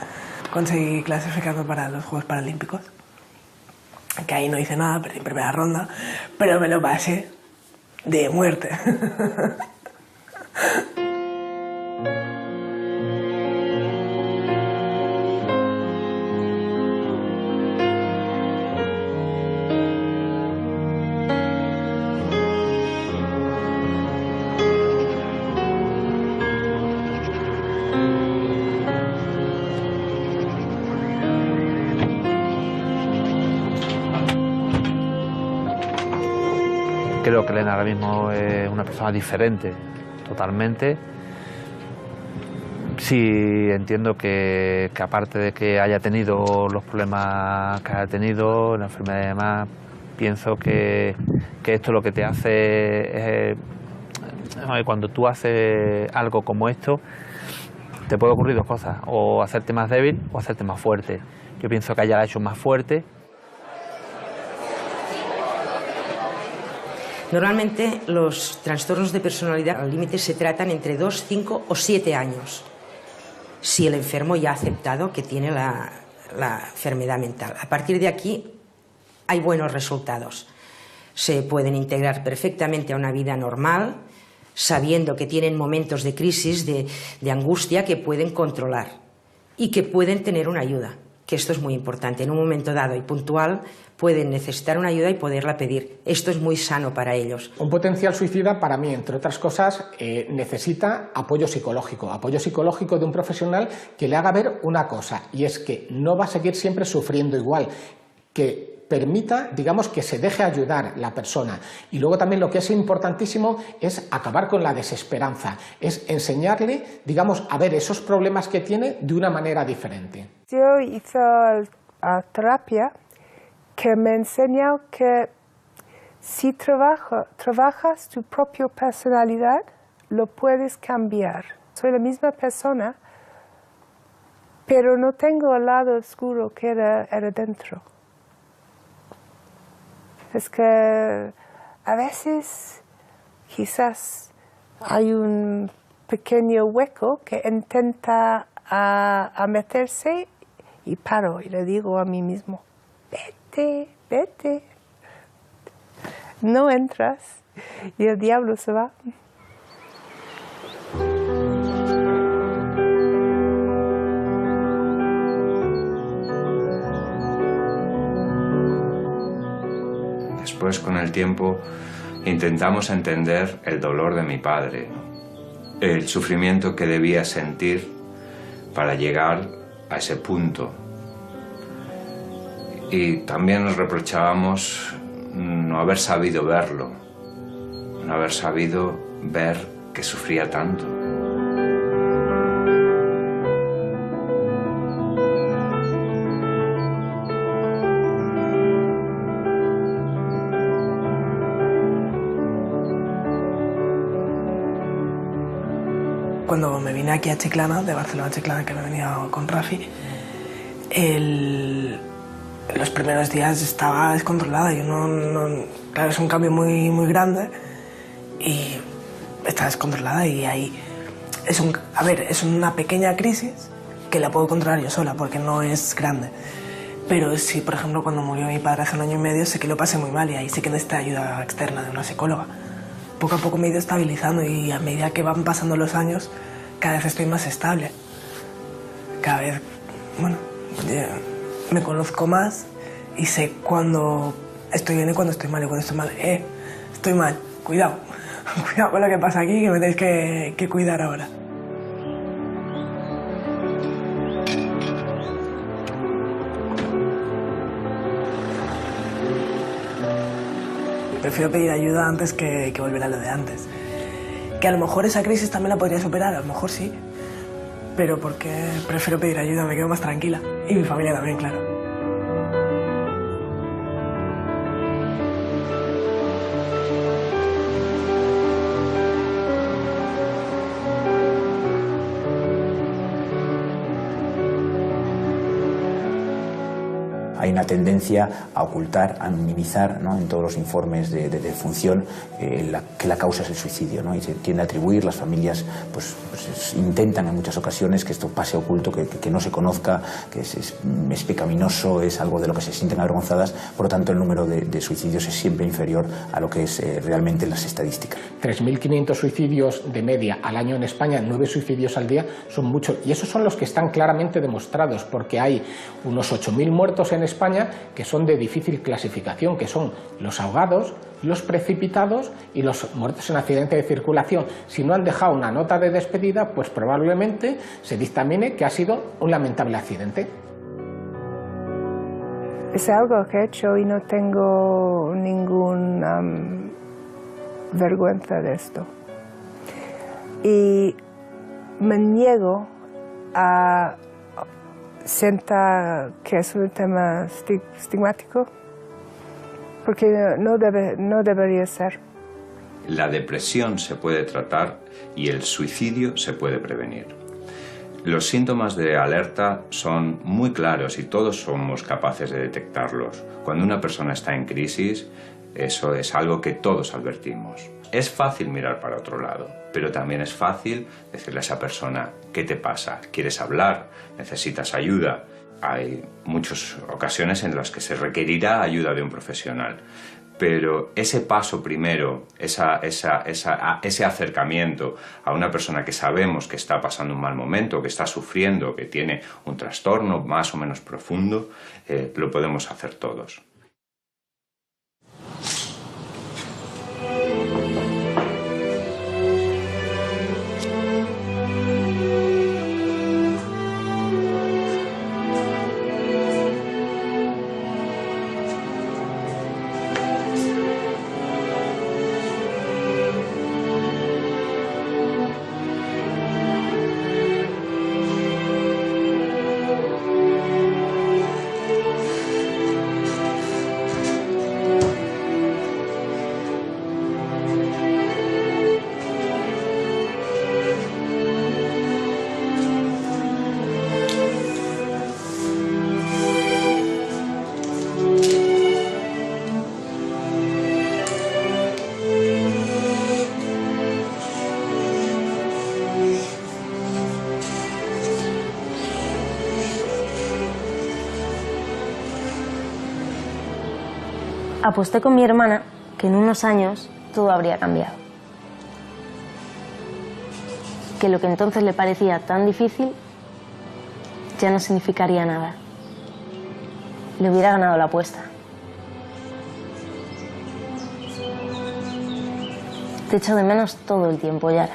conseguí clasificarme para los Juegos Paralímpicos. Que ahí no hice nada, perdí en primera ronda, pero me lo pasé de muerte. Creo que Elena ahora mismo es una persona diferente, totalmente. Sí, entiendo que aparte de que haya tenido los problemas que haya tenido, la enfermedad y demás, pienso que esto lo que te hace es... Cuando tú haces algo como esto, te puede ocurrir dos cosas, o hacerte más débil o hacerte más fuerte. Yo pienso que ella la ha hecho más fuerte. Normalmente los trastornos de personalidad al límite se tratan entre 2, 5 o 7 años, si el enfermo ya ha aceptado que tiene la enfermedad mental. A partir de aquí hay buenos resultados. Se pueden integrar perfectamente a una vida normal, sabiendo que tienen momentos de crisis, de angustia que pueden controlar y que pueden tener una ayuda, que esto es muy importante. En un momento dado y puntual pueden necesitar una ayuda y poderla pedir. Esto es muy sano para ellos. Un potencial suicida, para mí, entre otras cosas, necesita apoyo psicológico de un profesional que le haga ver una cosa, y es que no va a seguir siempre sufriendo igual, que permita, digamos, que se deje ayudar la persona. Y luego también lo que es importantísimo es acabar con la desesperanza, es enseñarle, digamos, a ver esos problemas que tiene de una manera diferente. Yo hice terapia que me enseñó que si trabajas tu propia personalidad, lo puedes cambiar. Soy la misma persona, pero no tengo el lado oscuro que era dentro. Es que a veces quizás hay un pequeño hueco que intenta a meterse y paro y le digo a mí mismo, vete, vete. No entras y el diablo se va. Después, con el tiempo, intentamos entender el dolor de mi padre, el sufrimiento que debía sentir para llegar a ese punto. Y también nos reprochábamos no haber sabido verlo, no haber sabido ver que sufría tanto. Cuando me vine aquí a Chiclana, de Barcelona a Chiclana, que me venía con Rafi, los primeros días estaba descontrolada. Yo claro, es un cambio muy, muy grande y está descontrolada y ahí es una pequeña crisis que la puedo controlar yo sola porque no es grande. Pero sí, por ejemplo, cuando murió mi padre hace 1 año y medio, sé que lo pasé muy mal y ahí sí que necesité ayuda externa de una psicóloga. Poco a poco me he ido estabilizando y a medida que van pasando los años, cada vez estoy más estable. Cada vez, bueno, me conozco más y sé cuando estoy bien y cuando estoy mal. Y cuando estoy mal, estoy mal, cuidado. Cuidado con lo que pasa aquí, que me tenéis que cuidar ahora. Prefiero pedir ayuda antes que volver a lo de antes. Que a lo mejor esa crisis también la podría superar, a lo mejor sí. Pero porque prefiero pedir ayuda, me quedo más tranquila. Y mi familia también, claro. Hay una tendencia a ocultar, a minimizar, ¿no?, en todos los informes de función que la causa es el suicidio, ¿no? Y se tiende a atribuir, las familias pues intentan en muchas ocasiones que esto pase oculto, que no se conozca, que es pecaminoso, es algo de lo que se sienten avergonzadas. Por lo tanto, el número de suicidios es siempre inferior a lo que es realmente las estadísticas. 3.500 suicidios de media al año en España, 9 suicidios al día, son muchos. Y esos son los que están claramente demostrados, porque hay unos 8.000 muertos en España que son de difícil clasificación, que son los ahogados, los precipitados y los muertos en accidente de circulación. Si no han dejado una nota de despedida, pues probablemente se dictamine que ha sido un lamentable accidente. Es algo que he hecho y no tengo ninguna vergüenza de esto. Y me niego a sentar que es un tema estigmático, porque no debería ser. La depresión se puede tratar y el suicidio se puede prevenir. Los síntomas de alerta son muy claros y todos somos capaces de detectarlos. Cuando una persona está en crisis, eso es algo que todos advertimos. Es fácil mirar para otro lado, pero también es fácil decirle a esa persona: ¿qué te pasa? ¿Quieres hablar? ¿Necesitas ayuda? Hay muchas ocasiones en las que se requerirá ayuda de un profesional, pero ese paso primero, ese acercamiento a una persona que sabemos que está pasando un mal momento, que está sufriendo, que tiene un trastorno más o menos profundo, lo podemos hacer todos. Aposté con mi hermana que en unos años todo habría cambiado. Que lo que entonces le parecía tan difícil ya no significaría nada. Le hubiera ganado la apuesta. Te echo de menos todo el tiempo, Yara.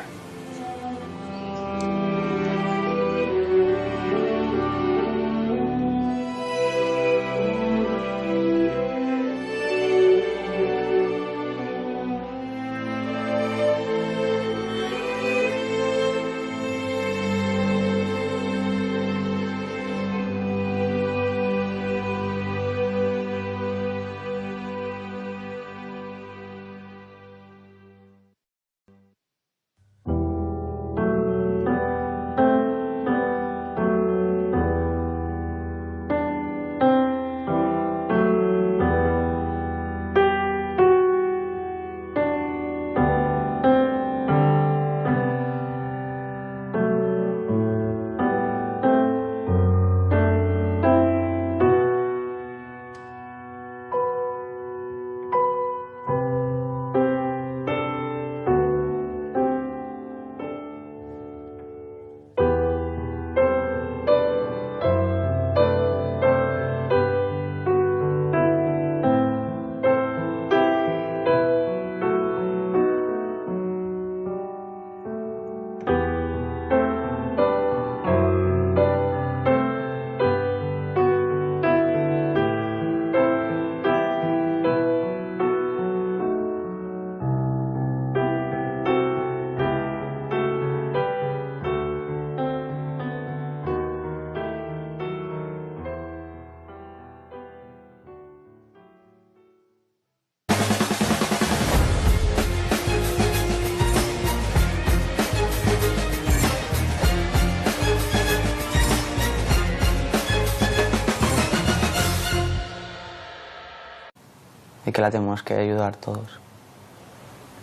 Y que la tenemos que ayudar todos.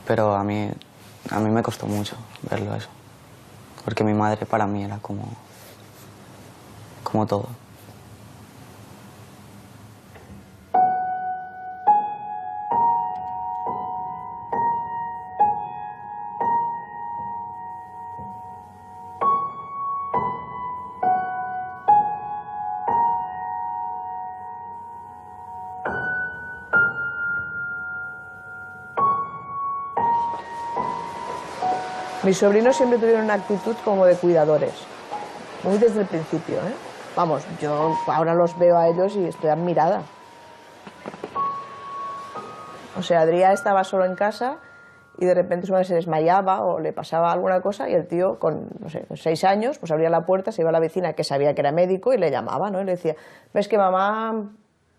Pero a mí me costó mucho verlo eso. Porque mi madre para mí era como todo. Mis sobrinos siempre tuvieron una actitud como de cuidadores, muy desde el principio, ¿eh? Vamos, yo ahora los veo a ellos y estoy admirada. O sea, Adrià estaba solo en casa y de repente su madre se desmayaba o le pasaba alguna cosa y el tío, con, no sé, 6 años, pues abría la puerta, se iba a la vecina que sabía que era médico y le llamaba, ¿no? Y le decía, ves que mamá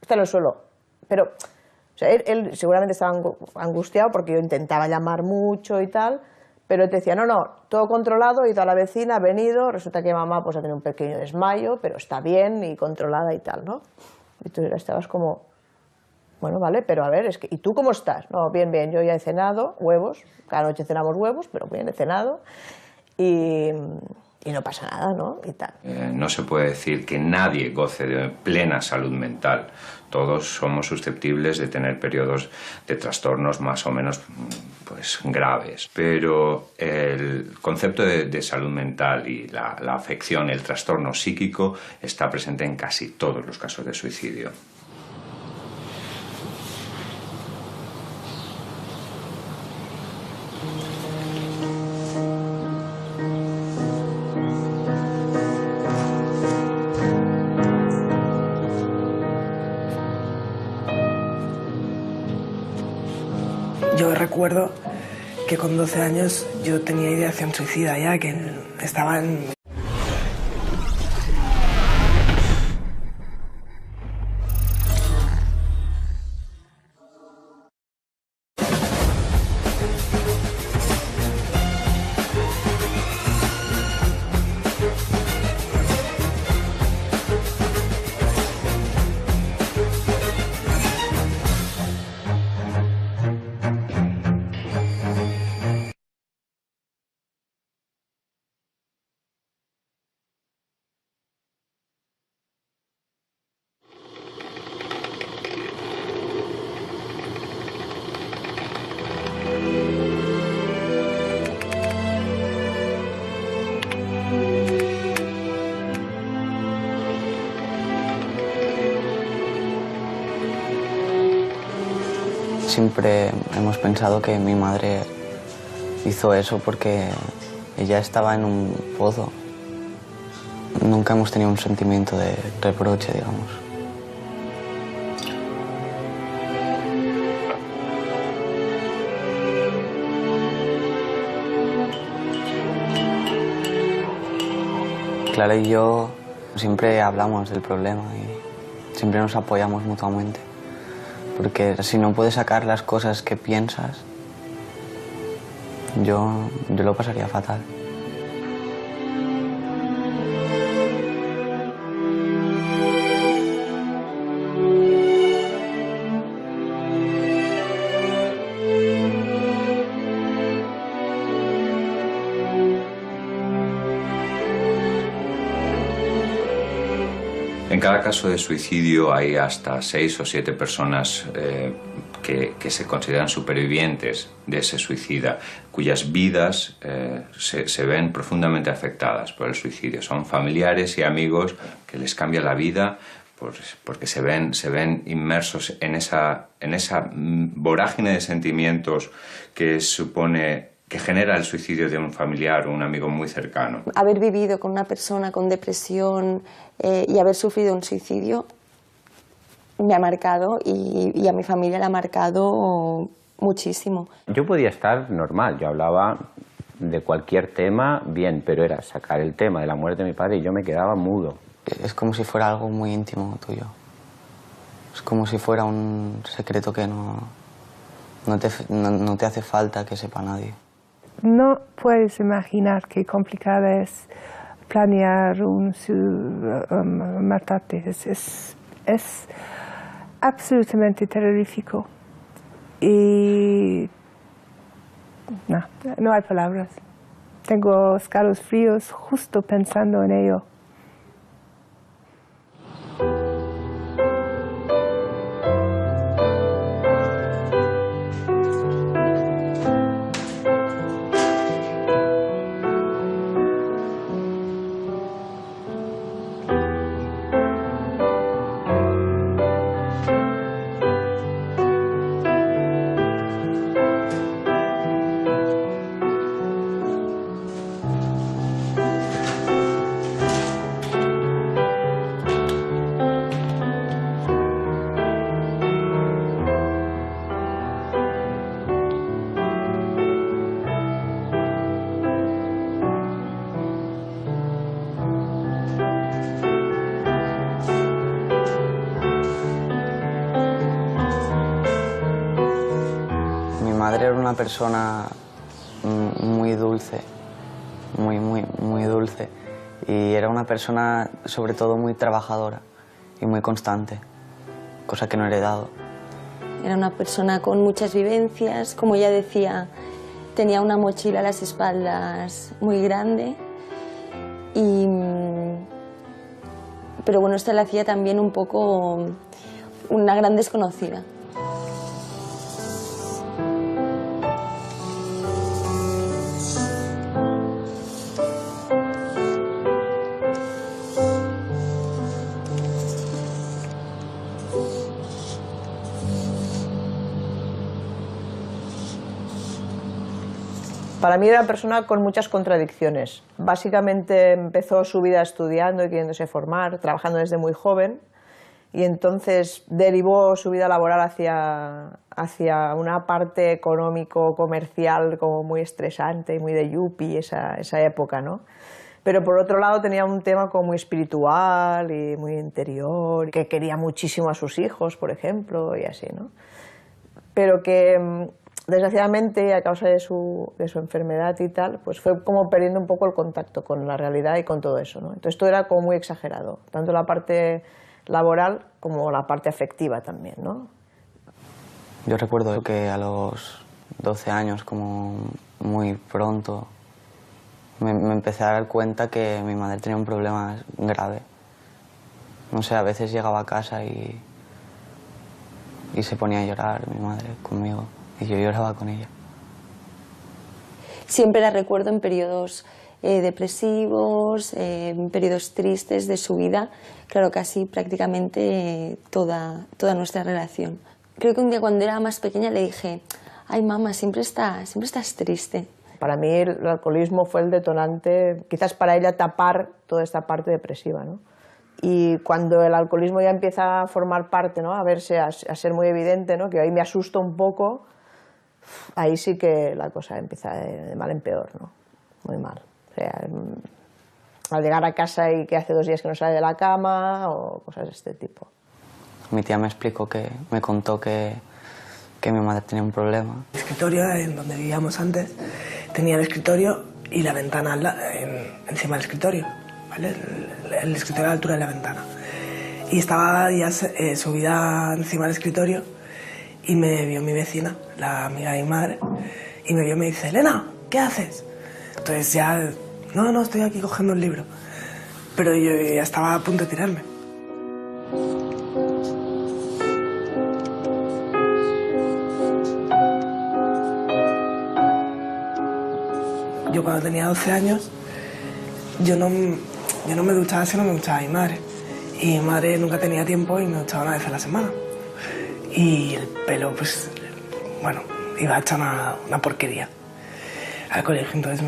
está en el suelo. Pero, o sea, él seguramente estaba angustiado porque yo intentaba llamar mucho y tal. Pero te decía, no, todo controlado, he ido a la vecina, ha venido, resulta que mamá pues ha tenido un pequeño desmayo, pero está bien y controlada y tal, ¿no? Y tú estabas como, bueno, vale, pero a ver, es que, ¿y tú cómo estás? No, bien, yo ya he cenado, huevos, cada noche cenamos huevos, pero bien, he cenado y no pasa nada, ¿no? Y tal. No se puede decir que nadie goce de plena salud mental. Todos somos susceptibles de tener periodos de trastornos más o menos pues, graves. Pero el concepto de salud mental y la afección, el trastorno psíquico, está presente en casi todos los casos de suicidio. Yo recuerdo que con 12 años yo tenía ideación suicida ya, que estaba en... Siempre hemos pensado que mi madre hizo eso porque ella estaba en un pozo. Nunca hemos tenido un sentimiento de reproche, digamos. Clara y yo siempre hablamos del problema y siempre nos apoyamos mutuamente. Porque si no puedes sacar las cosas que piensas, yo lo pasaría fatal. En cada caso de suicidio hay hasta 6 o 7 personas que se consideran supervivientes de ese suicida, cuyas vidas se ven profundamente afectadas por el suicidio. Son familiares y amigos que les cambia la vida porque se ven inmersos en esa vorágine de sentimientos que genera el suicidio de un familiar o un amigo muy cercano. Haber vivido con una persona con depresión y haber sufrido un suicidio me ha marcado y a mi familia la ha marcado muchísimo. Yo podía estar normal, yo hablaba de cualquier tema bien, pero era sacar el tema de la muerte de mi padre y yo me quedaba mudo. Es como si fuera algo muy íntimo tuyo. Es como si fuera un secreto que no te hace falta que sepa nadie. No puedes imaginar qué complicada es planear matarte. Es absolutamente terrorífico. Y no hay palabras. Tengo escalofríos justo pensando en ello. Mi madre era una persona muy dulce, muy dulce, y era una persona sobre todo muy trabajadora y muy constante, cosa que no he heredado. Era una persona con muchas vivencias, como ella decía, tenía una mochila a las espaldas muy grande, pero bueno, esto la hacía también un poco una gran desconocida. Para mí era una persona con muchas contradicciones. Básicamente empezó su vida estudiando y queriéndose formar, trabajando desde muy joven, y entonces derivó su vida laboral hacia una parte económico-comercial como muy estresante y muy de yuppie esa época, ¿no? Pero por otro lado tenía un tema como muy espiritual y muy interior, que quería muchísimo a sus hijos, por ejemplo, y así, ¿no? Pero que desgraciadamente, a causa de su enfermedad y tal, pues fue como perdiendo un poco el contacto con la realidad y con todo eso, ¿no? Entonces todo era como muy exagerado, tanto la parte laboral como la parte afectiva también, ¿no? Yo recuerdo que a los 12 años, como muy pronto, me empecé a dar cuenta que mi madre tenía un problema grave. No sé, a veces llegaba a casa y se ponía a llorar mi madre conmigo. Y yo lloraba con ella. Siempre la recuerdo en periodos depresivos, en periodos tristes de su vida, claro, casi prácticamente toda nuestra relación. Creo que un día cuando era más pequeña le dije, ay mamá, siempre estás triste. Para mí el alcoholismo fue el detonante, quizás para ella tapar toda esta parte depresiva, ¿no? Y cuando el alcoholismo ya empieza a formar parte, ¿no? A verse, a ser muy evidente, ¿no? Que ahí me asusta un poco, ahí sí que la cosa empieza de mal en peor, ¿no? Muy mal. O sea, al llegar a casa y que hace 2 días que no sale de la cama o cosas de este tipo. Mi tía me contó que mi madre tenía un problema. El escritorio en donde vivíamos antes tenía el escritorio y la ventana encima del escritorio, ¿vale? El escritorio a la altura de la ventana. Y estaba ya subida encima del escritorio y me vio mi vecina, la amiga de mi madre, y me vio y me dice, Elena, ¿qué haces? Entonces ya, no, estoy aquí cogiendo un libro. Pero yo ya estaba a punto de tirarme. Yo cuando tenía 12 años, yo no me duchaba si no me duchaba mi madre. Y mi madre nunca tenía tiempo y me duchaba una vez a la semana. Y el pelo, pues, bueno, iba hecha una porquería al colegio. Entonces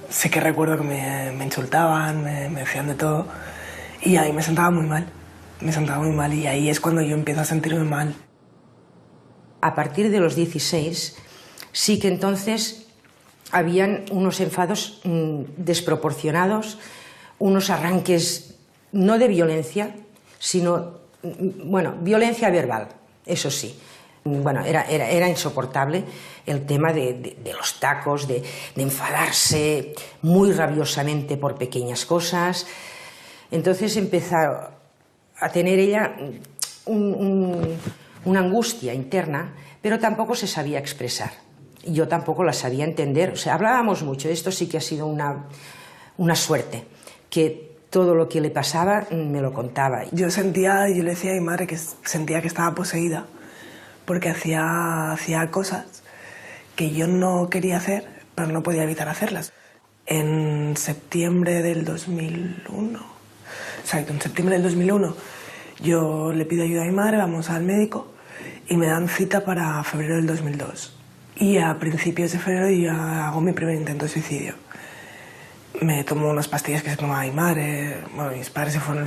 sé que recuerdo que me insultaban, me decían de todo. Y ahí me sentaba muy mal. Y ahí es cuando yo empiezo a sentirme mal. A partir de los 16, sí que entonces habían unos enfados desproporcionados, unos arranques no de violencia, sino, bueno, violencia verbal, eso sí. Bueno, era insoportable el tema de los tacos, de enfadarse muy rabiosamente por pequeñas cosas. Entonces empezó a tener ella una angustia interna, pero tampoco se sabía expresar. Yo tampoco la sabía entender. O sea, hablábamos mucho. Esto sí que ha sido una suerte, que todo lo que le pasaba me lo contaba. Yo le decía a mi madre que sentía que estaba poseída, porque hacía cosas que yo no quería hacer, pero no podía evitar hacerlas. En septiembre del 2001, yo le pido ayuda a mi madre, vamos al médico y me dan cita para febrero del 2002. Y a principios de febrero yo hago mi primer intento de suicidio. Me tomo unas pastillas que se tomaba mi madre, bueno, mis padres se fueron